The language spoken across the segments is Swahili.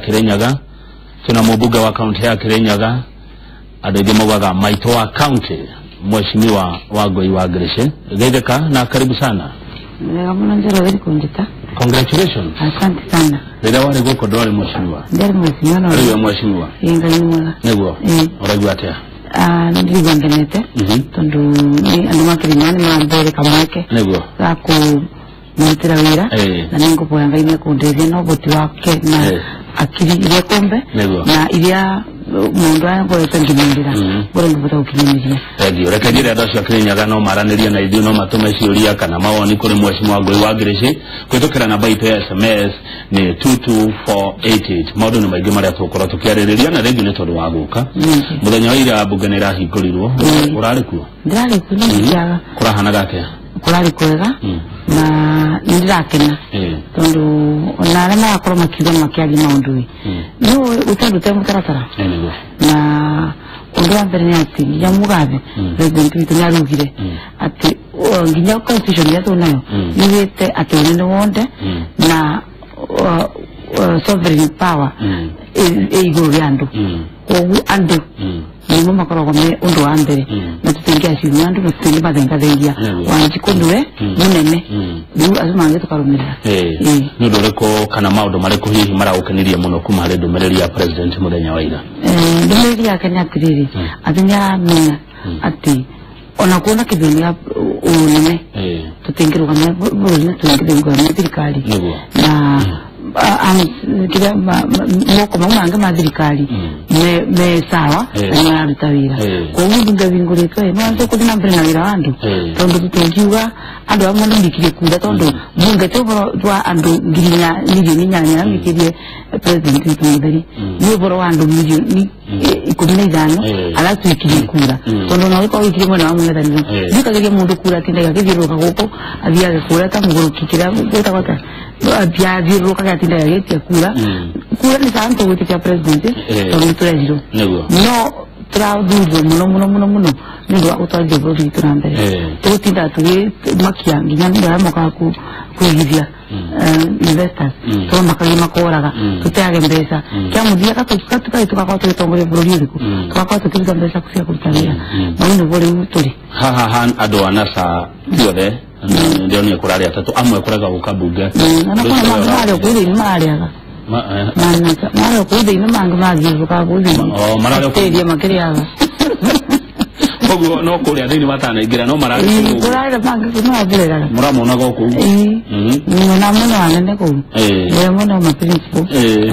Kirinyaga tuna mubuga wa kaunti ya Kirinyaga adegemogaga maito wa county mheshimiwa Wangui wa Grace Getheka na karibu sana. Congratulations. Asante sana. Ndio wale goko dole mheshimiwa. Ndio mheshimiwa na ndio mheshimiwa. Inga nyuma. Nego. Orajua atia. Ndio bangenete. Tondo ni anduma kirimani mambere kamake. Nego. Sako mutira wira. Na ningo poyanga ine kundezia no boti wake na akiri ile kombe. Na ilia mundu aya kwa tangimendira. Bora ngubota ukinyimira. Ndio rekagire adasha Kirinyaga no maraniria na ithu no matume ciuria kana mawoni kuri mheshimiwa Wangui wa Grace kwitokera namba ito ya SMS ni 22488 maundu ni maingi maria tukora tukiaririria na rĩngĩ nĩ tondu wa guka muthenya wa ira bunge nĩ ĩrahingũrirwo urarĩ kuo ndirarĩ kuo nĩndiaga kurahanaga atia kurarĩ kwega na nĩndĩrakena tondu ona arĩa marakorwo makiuga makĩaria maũndũ no utendute mũtaratara na undu wa mbere nĩ atĩ nginya Mugathe president witũ nĩarugire atĩ nginya constitution ya tunayo nĩgĩte atĩ ũnene wothe na sovereign power igũrũ rĩa andũ koguo andũ nĩmo makoragwo me ũndũ wa mbere na tũtingĩaciria andũ na tũtingĩmathengathengia Wanjikũ nĩwe mũnene rĩu acio mangĩ tũkarũmĩrĩra nĩ ũndũ ũrĩkũ kana maũndũ marĩkũ hihi maragũkenirie mũno kuma harĩ ndũmĩrĩri ya president mũthenya wa ira ndũmĩrĩri yake nĩ atĩrĩrĩ atĩ nĩaramenya atĩ ona kuona kĩthĩni ũnene tũtingĩrũgamia bũrũri na tũtingĩrũgamia thirikari na kira moko mange ma thirikari me sawa na mararuta wira koguo ndinga vinguritwe no anze kuthi na mbere na wira wandu tondu tutungiuga andu amwe ndikire kura tondu bunge twa andu ngirinya milioni nyanya mikirie president Mutheri ni boro andu milioni 15 ala tuikirie kura tondu no ko ikire mwana wa Mutheri ndikagiria mundu kura tindaga kithiruka guko athiage kura ta mugurukikira gutagota abia viruka gatinda yagetia kura ni santo gutikia president tondu turejiro no traduzo muno ndo akutwaje bodi turambere tutinda tuge makia nginya nda moka kuhivia investors to makali makoraga tutage mbesa kya mudia katuka tukakwa tutongore bodi yiko tukakwa tukiriza mbesa kusia kutania na ndo bodi muturi ha ado anasa yode ndio ni kurari atatu amwe kuraga ukabunge na kwa mara kuri mariaga mara kuri ni manga magiruka kuri mara kuri makiriaga koguo no kuri athini watana ingira no mara kurari manga kino abirega muramona goku na mwana anene ko muno maprincipo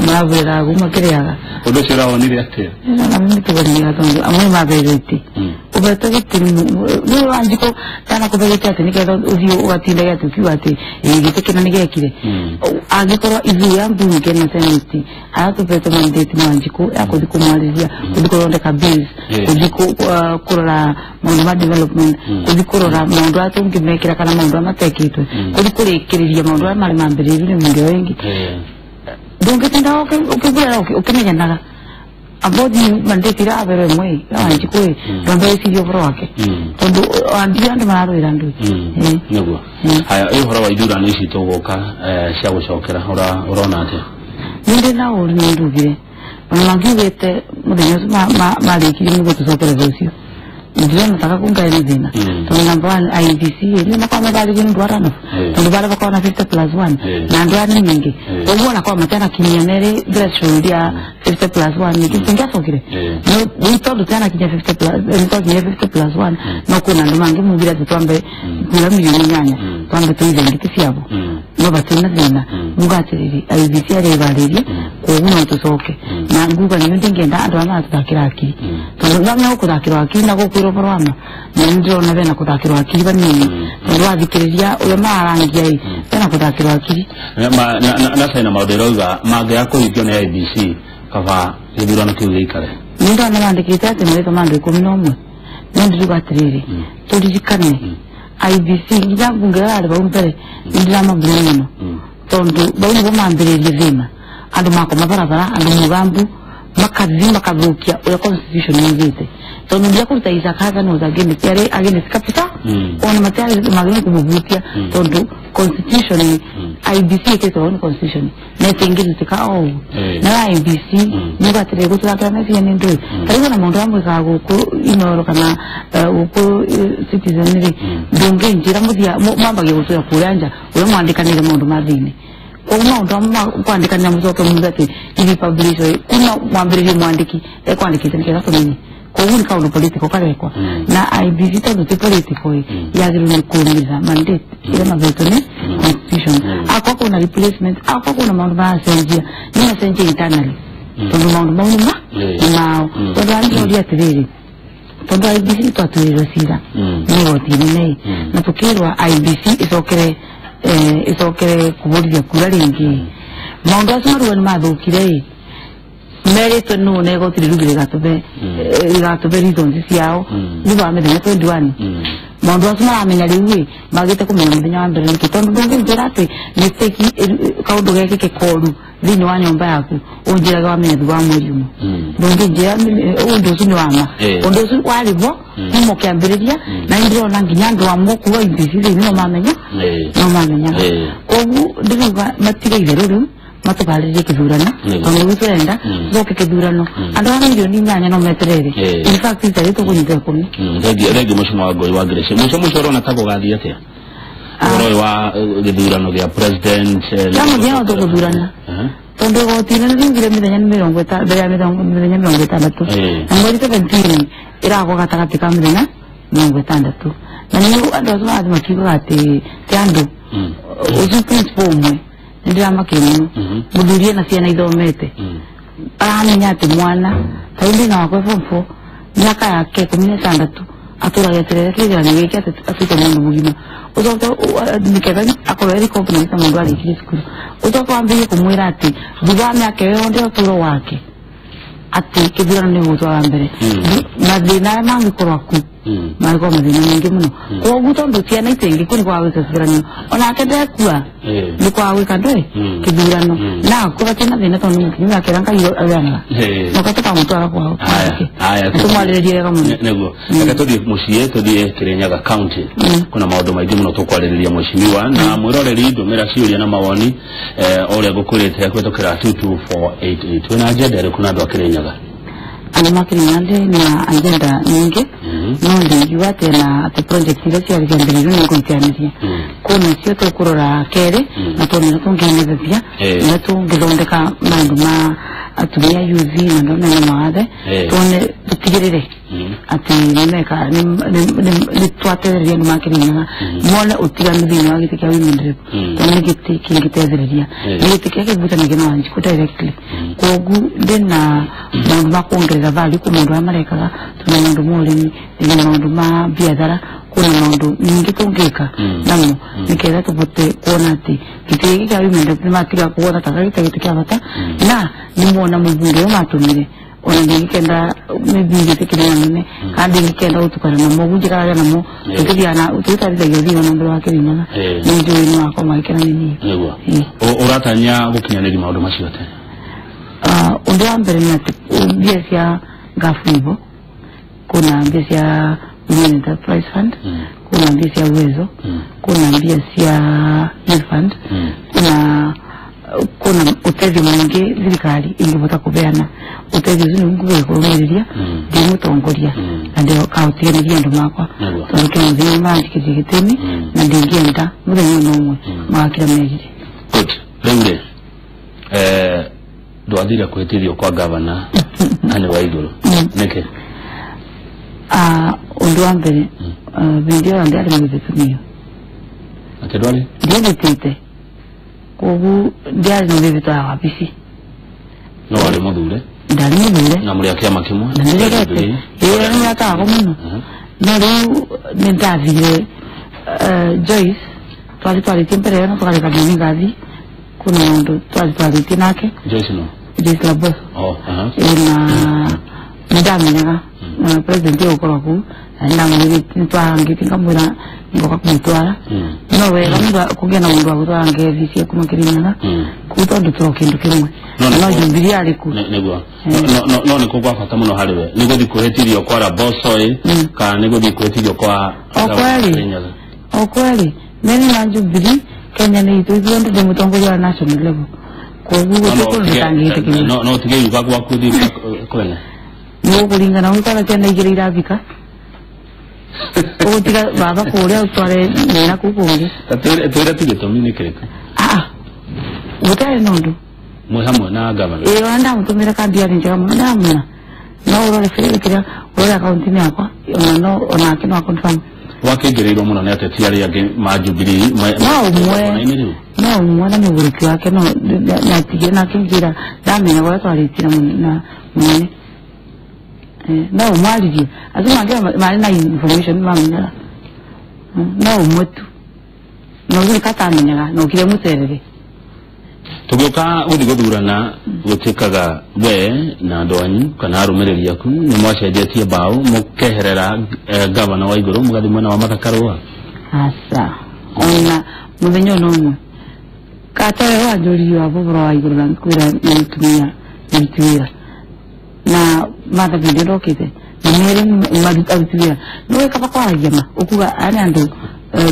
mabira gumakiriaga undo cira onire atia na mimi tubania tondu amwe mabiriti ubetagiti ni Wanjikũ kana kubegete ati niketho uthio ugatinda gatu kiwati gitekena nigekire agikorwo ithu ya mbunge na senate atubete mandate Wanjikũ yakuthi kumalizia kuthi kurondeka bills kuthi kurora maundu ma development kuthi kurora maundu atungimekira kana maundu amatekitwe kuthi kurikiriria maundu mari mambiriru ni mundu wengi ndungitinda ukimenyanaga abodi mandate ira abere mwe Wanjikũ ndo isi bro wake tondu andiando mararwira ndu nego haya hora wa idura ici tugoka cia gucokera urona atia ninde na uri ndugire onangivete muthenya marikire mugo tucokere rucio ndio nataka kungaira thina tondu number 1 IBC ni makama bali kindu arano tondu bale bakona 50+1 na ndo ani nyingi uguo na kwa matana kinyanere threshold ya 50+1 ni kitinga sokire no witondu tana kinya 50+1 no kuna ndo mangi mugira tutwambe kula milioni nyanya twambe tuize ngiti ciabo no batena thina mugatiriri IBC ari bariri kuguo tucoke na nguga ni ndingenda andu ana tutakira akiri tondu ngamya kutakira akiri na gukira programa ndio na bena kutakira akiri banini ndo athikiriria uyo marangia bena kutakira akiri na saina maudero mage yako hivyo na IBC kava yidurano kiwikare ndio anandikita ati mwe tomando 11 ndio batiriri tulijikane IBC ngira bunge ari baumbere ndio mabulino tondu bauno bamambiririe thina andu makoma barabara andu mugambu makavukia uya constitution yizite tono ndia kuruta isakaza no za against capital ona matari magani kubuvukia tondo constitution IBC keto on constitution na tingizi tika na IBC niba tere kutuka na fiye ndo karibu na mondo amwe ka guko inoro kana uko citizenry donge njira mudia mamba ge kutuka kuyanja uyo mwandika nile mondo madini kwa ndo kwandika na mzoto mzati ili publish kuna mwambiri mwandiki kwandiki tena kwa nini kwa hiyo kaundo politiko kale kwa na IBC tado te politiko ya gili kuuliza mandate ile maveto ni constitution akwa kuna replacement akwa kuna mambo ba senjia ni senjia internally tondo mambo na tondo ali ya tiriri tondo IBC to tiriri sira ni wotini nei na tukirwa IBC isokere kubudia kula lingi mambo asmaru ni madukire merito no nego tirirugire gatobe reasons ciao niba amenya ko ndwani mondo asma amenya riwe magite kumenya muthenya wa mbere niki tondu ndonge njirate mistake kaundo geke ke koru thini wa nyumba yaku unjiraga wamenya thwa muriumo ndonge njira undu ucio ni wama undu ucio waribo nimo kiambiriria na ndirona nginya ndu wa moku wa IBC no mamenya kogu ndiruga matigeire ruru matubalije kidurana kono witenda zoke kidurano andana ndio ni nyanya no meterere in fact ita to kunyita kumi regi mushimo wa Goi wa Grace mushimo rona tako gathi atia oro wa kidurano ya president kama ndio to kidurana tondo gotina ngire mithenya 70 mbere ya mithenya 60 na mwezi 17 ira ko katakati ka mithenya 60 na niyo ando zwa makigo ati tiando uzu principle mwe ndio makini mudurie na ciana ithomete aramenya ati mwana taindi na wakwe fomfo miaka yake 16 atura yeterere kigana giki afite mundu mugima uzoto nikega akoreri company kama ndo ali kisikuru uzoto ambiye kumwira ati bugame yake yonde oturo wake ati kibira ni mutu wa mbere na dina mangi koroku mariko madina ningi muno ko gutondo tiana itengi kuri kwa weka sirani ona akende kuwa ni kwa weka ndwe kibirano na ko batina dina to ningi akiranga yo alana nakatoka mutu kwa aya tumwaleria kama nego akatodi mushie todi Kirinyaga county kuna maundu maingi muno tukwaleria mweshimiwa na mwiroreri ndumira ciuria na mawoni ore gukurite kwetokera 22488 twina agenda kuna andu Kirinyaga Kirinyaga na agenda nyingi no ndingiwa tena ati project ile cia gambiriru ni kuntianiria kuna cio to kurora kere na to ni tungenethia na tungithondeka maundu ma atumia yuthi na ndo na maathe tone tutigirire ati nimeka ni twatereria ni Kirinyaga mona utiganu thini wa giti kia women rep tone giti kingitethereria giti kia kibuta ni gina wanji ku directly kogu ndena maundu ma kuongerera value ku mundu amarekaga tuna maundu murimi na maundu ma biathara kuna maundu nyingi tungika namo nikeza tupote kuona ati giti kia women rep ni matiga kuona takagita giti kia bata na nimona mubunge matumire ona ngikenda mebingi tekirana kandi ngikenda utukana na mubunge karaga namo tukiana ututariza yodi na ndo Kirinyaga ndio ni wako maikira nini yego uratanya gukinyanira maundu macio te undo ambere na biasia gafuibo kuna biasia Women Enterprise Fund kuna biasia uwezo kuna biasia youth fund kuna utethi mwingi thirikari ingivota kubeana utethi ucio ngubire kurumiria ndi mutongoria na ndio kautiganiria andu makwa tondu kinthini mandikirie gitini na ndingienda muthenya umwe magakira mejire rĩu ndwathire kwĩtithio kwa gavana ane wa iguru nĩkĩ undu wa mbere bindio ndi ari mwivitumio ati ndwari ndiagitite kogu ndiari no bibita wabisi no wari muthure ndari muthure na muri akiama kimwe na ndirete ni atako muno no riu ni ndathire Joyce twari tempere no twari kanini gathi kuna mundu twari nake Joyce Laboso na ndamenyaga president ukoroku na mwiri ntwangi ngamwira ngoka kumutwara no wega kugia na mundu agutwara ngethi cia kuma Kirinyaga kutondu tro kindu kimwe no Jubilee ariku nego no niko kwa fata muno hariwe nigo dikuhetirio kwa Rabosoi ka nigo dikuhetirio kwa okweli mimi na Jubilee Kenya ni tuziende de mutongozi wa national level kwa hivyo tuko ndangite kimi no tige yuka kwa kudi kwene no kulingana ukala tena igirira bika otiga baba kore utware nena kukundi atore tige tomini kireka utare nondo hamwe na governor wanda mutumira kandi ya njira mwana no urore fere kira ora account ni akwa ona kino confirm wakegereirwo muno ne ateti ari age ma Jubilee no mwana muguriki wake no natige na kingira damenya wala twaritira na mwene no mwalije azuma mali na information mamenya no mutu no gikatamenyaga no kire muterere tugoka udigudurana gutikaga we na ndonyi kana arumereri yaku ni mwacenjetie bao mukeherera governor wa iguru mugathi mwena wa Matakarwa asa ona mubenyo no kata wa jori wa bobro wa iguru na kwira ntumia na mata bidero kite mere madutawitira no kapa kwa jama okuga ani ando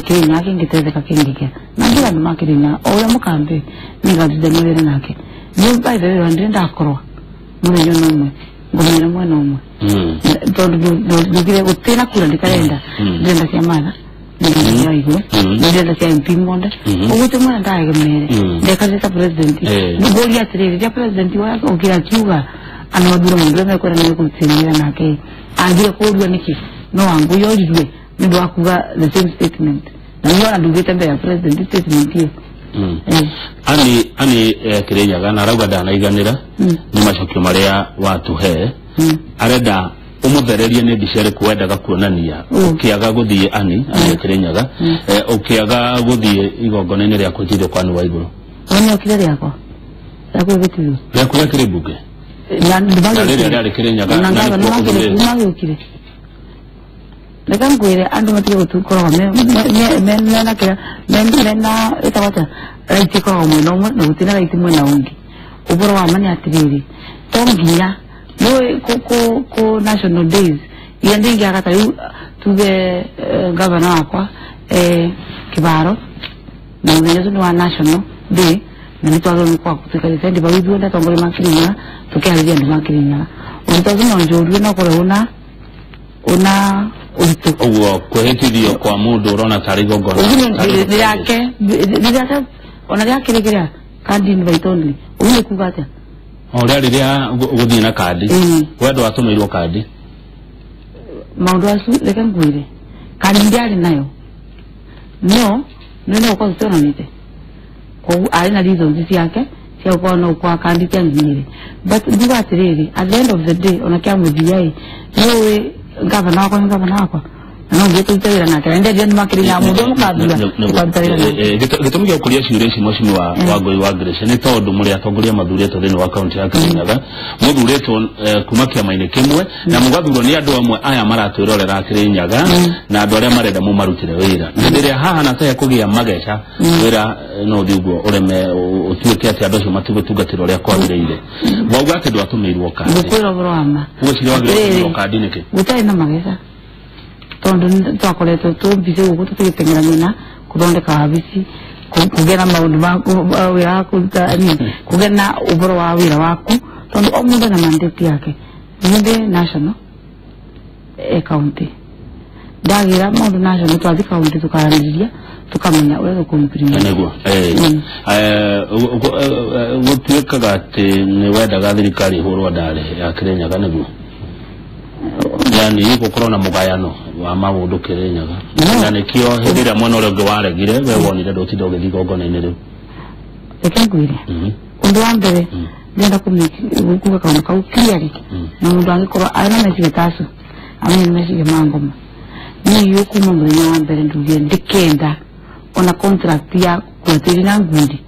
Kenya kingiteze kakingike nangira makirina oya mukambe nigadude nere nake ni by the way ndenda akorwa murenyo nomwe ngomera mwana omwe ndogire gutena kura ndikarenda ndenda cyamana ndenda yigo ndenda cya impimonda ubuto mwana ndayegemere ndekaza president ngoli atrere ya president wa ogira kiuga anodura mundwe mekora ne kumtsinira nake agira kodwa niki no angu yorirwe ndo akuga the same statement na yona ndugete mbere ya president statement ye ani Kirenya gana rauga dana iganira ni macokio maria watu he arenda umuthererie ne bicere kwendaga kuonania ukiaga guthie ani Kirenya ga ukiaga guthie igongona-ini ria kujire kwani wa iguru ono kire yako yako bitu yako kire buge na ndibanga ya Kirenya ga na ngukire Lekangwire ando matike gutukora mena kira mena itawata raiti kwa mwe no gutina raiti mwe na ungi uboro wa mani atiriri tonginya no ko national days yendingi akata tuge governor akwa Kibaro na ngezo wa national day na nitwazo ni kwa kutika ndi bawidu nda tongole makirinya tukialia ndi makirinya untazo no njuru na kore una uwo kwehetirio kwa mundu urona tari gongona ndirake ona yake legerea kandi ni baitoni ule kugata ora riria guthie na kandi wendo atumirwo kandi maundu acu reke ngwire kandi ndiari nayo no nene kwa tsona nite kwa ari na reasons yake cia kwa no kwa kandi tia ngire but ndibatiriri at the end of the day ona kya mudiyai no governor kwa no getu tayira na tende ndi makirina mudo mukabula gitumi gya kuria ciureshi mwashimi wa Ngoi wa Grace ni tondu muri atongoria mathuri to thini wa county ya Kirinyaga muthuretwo kuma kiama-ini kimwe na mugathurwo ni andu amwe aya maratwirorera Kirinyaga na andu aria marenda mumarutire wira ndiria haha na taya kugia mageca wira no thiguo ureme utuike ati andu acio matugutungatira uria kwagiriire wauga ati ndwatumirwo kandi ngukwira burama ucio wagiriirwo kandi niki gutai na mageca tondo twakoretwo tubize ugu tutitengerania na kuthondeka wabici kugena maundu maku wira waku kugena uboro wa wira waku tondo o mundu na mandate yake ninde national county dagira maundu national twathi county tukarariria tukamenya uria kumpirima negwa gutuikaga ati ni wendaga thirikari hurwa ndare ya Kirinyaga negwa yani yuko korona mugayano wa maundu Kirinyaga na nikio hindira mwana ule ungi waregire we wonire ndutinde ugithigongona-ini riu ekengwire undu wa mbere ndenda kuga kaundu kau clearly na mundu angikorwo arina mecige tacu amenya mecige mangoma ni yukuma muthenya wa mbere ndugie ndikenda ona contract ya kwetiri na ngundi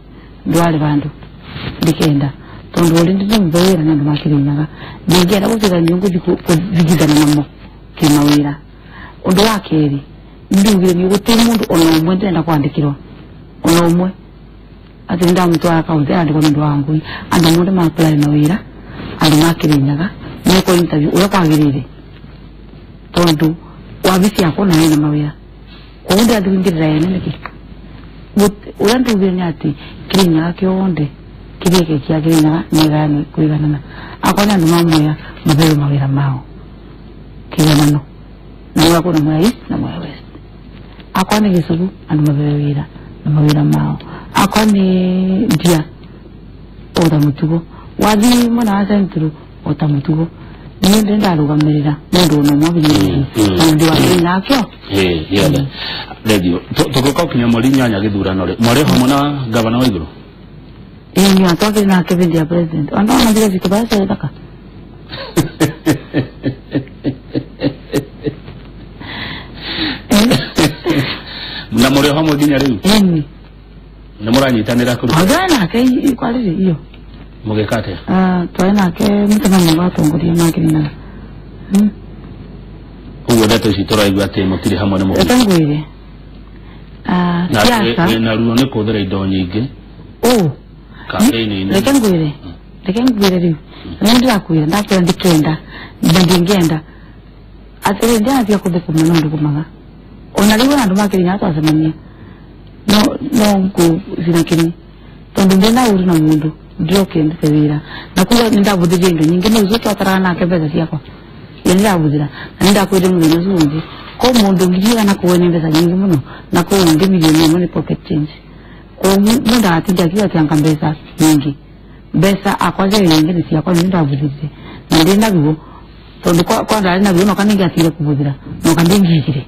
ndwari bandu ndikenda tondu uri ndi mubewira na Kirinyaga ningera gukiga nyungu thigithana namo kimawira undu wa keri ndugire ni guti mundu ona umwe ndenda kwandikirwa ona umwe ati ndamutwara kaunti andi kwa mundu wangu andu mundu ma apply na wira andu makirinyaga ni ko interview ura kwagirire tondu wabisi yako na ina mawira ko ndi adu ngirira ene niki ura ndu ati kirinyaga kionde kirike kia kirinyaga negani kuiganana akona andu mamoya mabero mawira mao kiganano na ura kuna mwa east na mwa west akona gisugu andu mabero wira na mawira mao akoni dia oda mutugo wadi mona asentru ota mutugo ninde ndarugamirira mundu no mabiri ndi wa nakyo yada radio tokoka kinya muri nyanya githurano re muri hamwe na gavana wa iguru ni atoke na Kevin ya president anda na dire zikabasa daka na muri hamwe ginya riu namuranyitanira kuri agana kai kwaliri iyo mugekate twaina ke mutana mwatongoria makirina uwo dato sitora igwate mutiri hamwe na mugo tangwire siasa na runo ne kodera indo nyingi kampeni ni lekangwire riu ndira kuira ndakira ndikenda ndingenda atire ndia kudeka muno kumaga ona riwo andu makirina twasemania no ngo zinakini tondu ndena uri na mundu ndio kende tewira na kuwa ndabudije ndo nyingine uzoto atarana kebeza siako yenda budira nda kwede mundu zungi ko mundu ngigira na kuwene mbeza nyingi muno na ko ndi milioni money pocket change ko mundu atija kiwa tyanga mbeza nyingi besa akwaje nyingine siako nda budije ndenda biwo tondu kwa ndali na biwo no kaninga atire kubudira no kandingire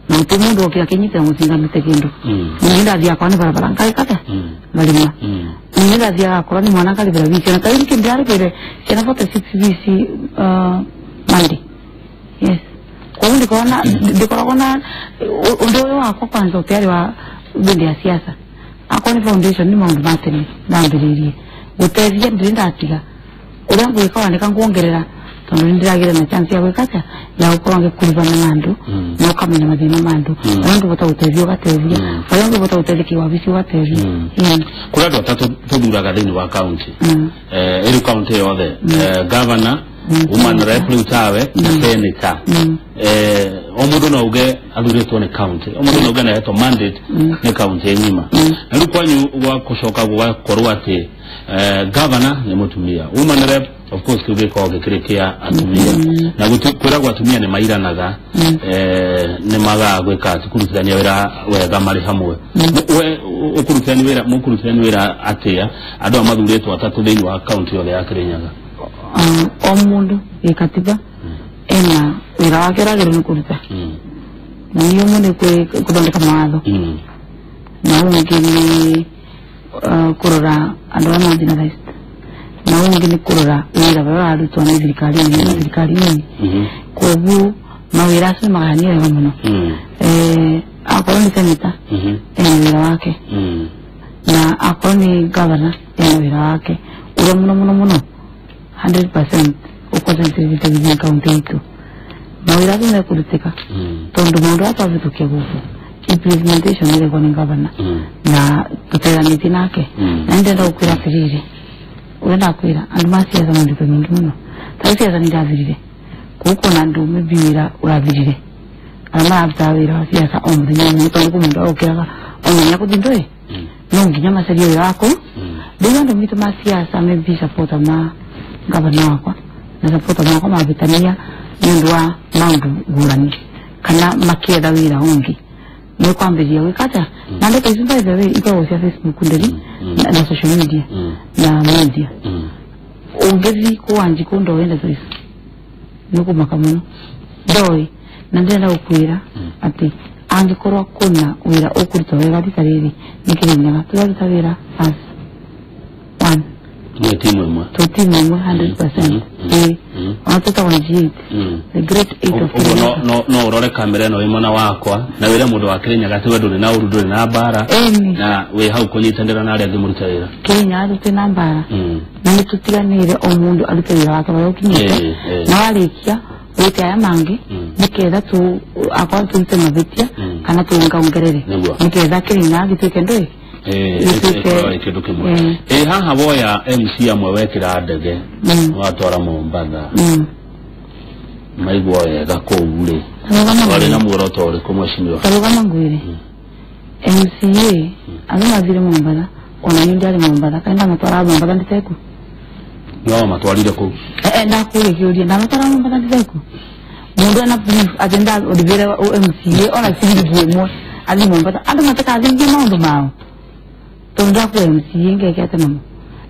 na tumundu okia kenyita musinga mitekindo ninda dia kwa barabara nkai kata malima ninda dia kwa ni mwana kali bila visi na kai kimbiare pere kena foto 6 visi mandi yes kwa ndi kona ndikora kona ndio wako kwanza utayari wa bindi ya siasa akoni foundation ni maundu matene ndambiririe utezia ndinda atiga urangu ikawa nikanguongerera tondu ndiragira na chance ya gwikata ya ukorange kuribana nandu no kamenya mathina mandu nandu bota utethio gatethia bayangu bota utethiki wa bisi gatethia kura ndo tuturaga thini wa county eri county yothe governor woman rep utawe na senator omundu no uge athuritwo ni county omundu no uge na heto mandate ni county nyima na rukwanyu wa kushoka gwa korwa ati governor ni mutumia woman rep of course kuge ko gekirekia atumia na gukura gwatumia ni mairanaga ni maga gweka kurutania wira wega mari hamwe we ukurutania wira mukurutania wira atia adu amathuretwo atatu thini wa county yothe ya Kirinyaga omundu ikatiba ena wira wake ragero ni kuruta na niyo mundu kudondeka maatho na ungini kurora andu ana marginalized na ungini kurora wira baba arutwa na thirikari nini kobu mawira acio magania wega muno akorwo ni senator ena wira wake na akorwo ni governor ena wira wake ura muno 100% ukonsentrate with county itu mawira acio mekurutika tondu mundu atavitukia guku implementation ile kwa governor na tuteraniti nake na ndenda ukwira pirire urenda kwira andu masiasa mandu nyingi muno tasiasa ndavirire kuko na ndu mebira uravirire ama abtawira siasa omuthenya ni tondu kumundu okiraga omenya kuthindoi no nginya maserio yako ndiyo ndo mitu masiasa mebi support ma governor wakwa na support ma kwa mabitania ndwa maundu ngurani kana makietha wira ungi ni kwambiria wikata na ndeka izimba ibewe iko cia Facebook nderi na social media na media ungezi kuwanji kundo wenda tuisu nuko makamuno doi na ndenda ukwira ati angikorwa kuna wira ukuruta wega thikariri nikirinyaga turaruta wira as one ni timu imwe 100% wanataka wanjiite the great 8 of Kirinyaga no urore kamera no imona wakwa na wira mundu wa Kirinyaga tiwe nduri na uruduri na bara na we hau kunyitandira na ari agimuruta wira Kirinyaga arute na bara na nitutiganire o mundu arute wira wake bayokinyite na warikia wete aya mangi niketha tu akwa tuite mabitia kana tuunga ongerere niketha Kirinyaga gituike ndoi haha boya MC amwewekira ndege watwara Mombasa maigwa wega koure wale na muoroto uri kumweshimiwa Karugama ngwire MCA azina Mombasa ona nyindi ali Mombasa kaenda matwara Mombasa nditeku no matwarire ko ndakure kiuria na matwara Mombasa nditeku mundu ana brief agenda odivere MCA ona sindi bwemo ali Mombasa ando mataka azingi maundu mao tonda ku MCA ngeke atano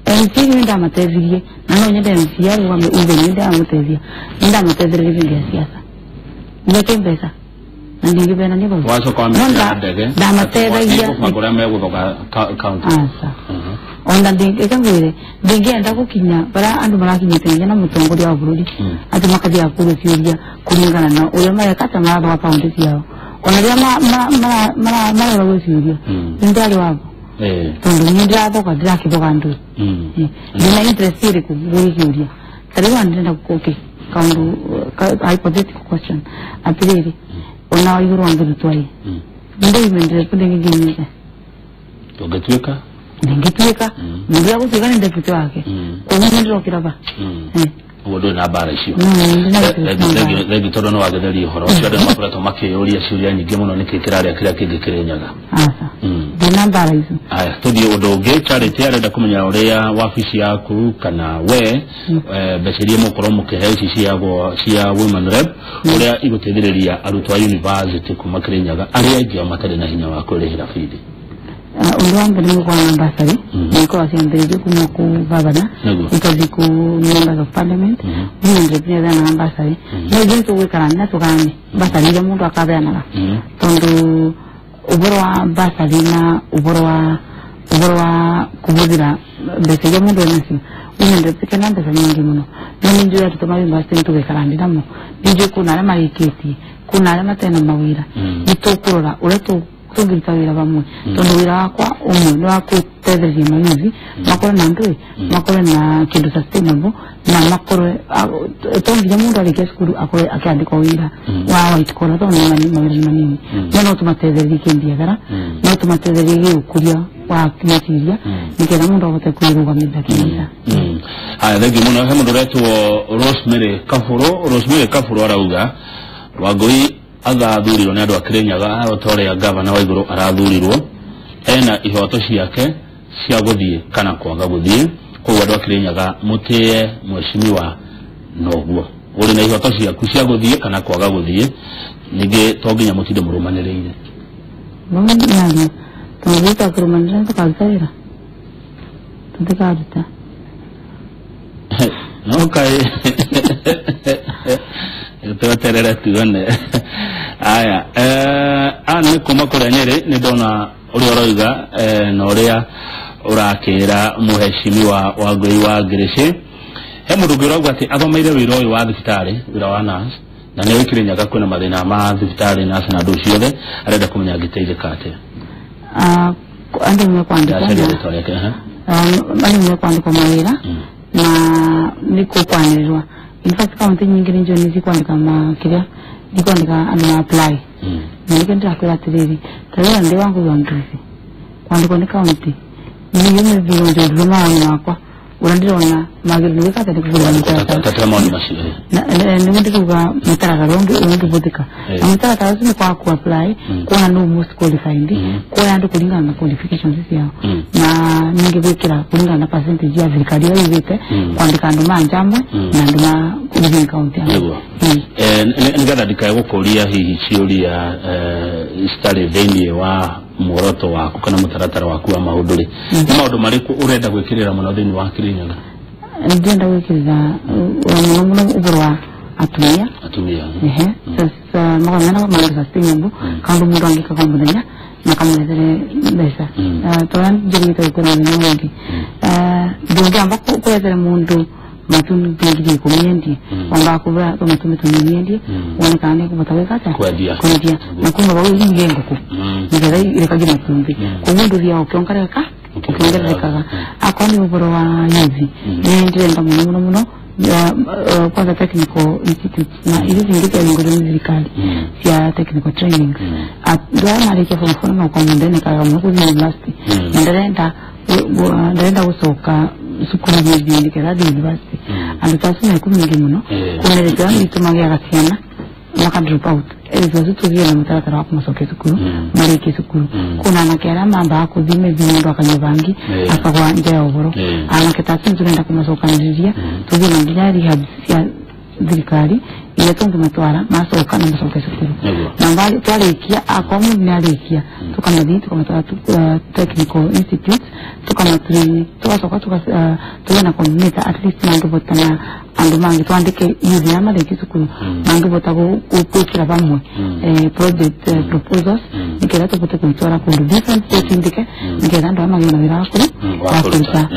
MCA nda matezirie nano nyenda MCA wa me uve nda amatezia nda matezirie vingi siasa ngeke pesa ndingi bena ni baba waso kwa ndege nda mateziria magora me gutoka county onda ndingi kangwire ndingi enda kukinya bara andu marakinyete na mutongori wa burudi ati makadi akuru kiuria kulingana na uyo mara kata mara wa paundi yao ona ria mara ro kiuria ndali wabo tondu ndira boka ndira kiboka ndu ndina interest iri kuguri kiuria tari wandenda kukoke kaundu hypothetical question apiriri ona yuru wandu twai ndai mendere kudenge gimike togetweka ndingetweka ndira kusigana ndekito wake kwa nini ndiro kiraba wodo na bara icio legi todo no agetheri horo cio de makorato makiyuria ciuria nyingi muno nikikiraria kiria kingi kirenyaga ndina bara icio aya tuthie undu ungi charity arenda kumenya uria wabici yaku kana we becirie mukoro mukihe ici cia women rep uria igutethiriria arutwo a university kuma kirenyaga aria ingi matari na hinya wa kurihira feed Uliwanga ni kwa ambassador niko asiambeleje kuma ku gavana ikazi ku member of parliament ni represent na ambassador ni jinsi wekarana tukane ambassador ya mundu akabeana tondo uboro wa ambassador na uboro wa kubudira bese ya mundu nasi represent na ambassador nyingi muno nani ndio tutoma university tuwekarana ndamo nije kuna na mariketi kuna na matena mawira itokurora ureto kugita wira bamwe tondo wira wakwa umwe no akutetheria mayuzi makore na ndui makore na kindu sustainable na makore tonginya mundu arike skuru akore akiandika wira wa white collar to na mawira manini no tumatetheria kindiagara no tumatetheria ukuria wa kimatiria nikera mundu abote kuirugamira kinisa thegi muno he mundu retu Rosemary Kafuro arauga Wangui athathurirwo ni andu akirenyaga arotorea gavana wa iguru arathurirwo ena ihoto ciake cia guthie kana kwaga guthie kwa andu akirenyaga mutie mweshimiwa noguo uri na ihoto ciaku cia guthie kana kwaga guthie ningi tonginya mutinde murumaniriire nani tonginya kurumaniriire tukaruta tutikaruta no kai tuterere tuone aya ani kuma kurenyere ni dona uri oroiga na uria urakira muheshimiwa wa Ngui wa Ngirici he mundu ngirauga ati athomeire wira uyu wa thibitari wira wa nurse na ni wikirenyaga kwina mathina ma thibitari nurse na ndu ciothe arenda kumenya ngiteithika atia andu mwe kwandika mwe kwandika mawira na niko kwanirirwa in fact county nyingi njo nizi kwandika makiria ndikondika ana apply ningenda akora tiriri tawe ndi wangu wanduzi kwandika ni county ni yeme vile ndio mama wako urandirona magiri ni kata ndikugura tata moni mashire na ndikuga mutara rongi ungibutika mutara tazi kwa ku apply kwa no most qualified kwa ndo kulingana na qualifications yao na ningibikira kulingana na percentage ya zikadi ya yite kwandika ndo manjamwe na ndo na kulingana county yao ngada dikaye gukuria hihi ciuria stari theni wa muoroto waku kana mutaratara waku wa maunduri ni maundu mariku urenda gwikirira muno theni wa Kirinyaga ndenda gwikirira muno uboro atumia sasa magana mara sustainable kandu mundu angika kambudanya na kamulezere besa toran jirito kuna ni wengi ndio ambako kuwezera mundu matunu bingi community wanga kubra to matunu community wanakane kubatawe kata kwadia na kumba bawo ingengo ko ngera ile kaje matumbi ko mundu ria okyonkara ka okyonkara ka akoni uboro wa yuzi ni ndenda muno kwanza technical institute na ili zingine ngoro serikali ya technical training ndio marike kwa mfano na kwa ndani kama mkuzi university ndaenda gusoka sukuru y'ibindi keradi university anditasu na kumingi muno kunereza nitumagia gakiana maka drop out ezo tutuye na mutaratara wa kumasoke sukuru marike sukuru kuna nakera mamba akuthime vindo akanyobangi akagwa nje ya uboro anaketatu tunaenda kumasoka njiria tuzi na ndiyari rehab ya serikali ile tundu matwara masoka na masoka sukuru na mbali twalikia akomu nyalikia tukamathi tukamatwara technical institute tukamatri tukasoka tugena coordinator at least nangibotana andu mangi twandike yuzi ama de kisukuru nangibota kukira bamwe project proposals nikera tupote kuitwara ku different states indike nikera ndo amagena birakuru wakulita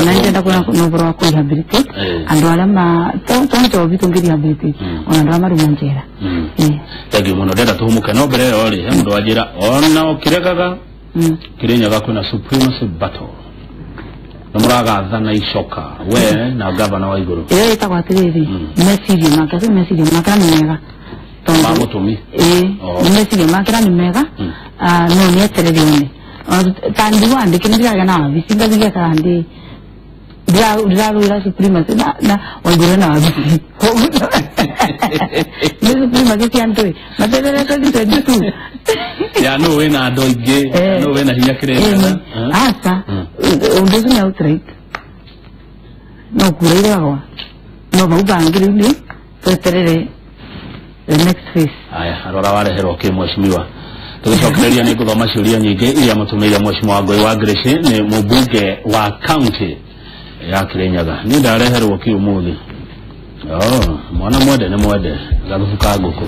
na ndenda kuna noboro ku rehabilitate andu alama tonto bitungiri rehabilitate ona ndo amaru manjera tagi muno ndenda tuhumuka no bere ori ndo wajira ona okirekaga kirenyaga kuna supremacy battle namuraga thana icoka we na governor wa iguru ita tiriri message makasi message makani mega tongo tumi message makani mega no ni etererione tandi wande kindiga na bisinga biga kandi bila supremacy na waguru na bisi ni supremacy kiantoi matebere to ditu ya no we na doige no we na hinyakirena asa undozu na outright no kureira wa no baubangiri ni teterere the next phase aya arora wale hero ke mheshimiwa tukisokereria ni kuthoma ciuria nyingi iria matumiria mheshimiwa Ngoi wa Grace ni mubunge wa county ya Kirinyaga ni ndareherwo ki umuthi mwana mwende ni mwende gathuka nguku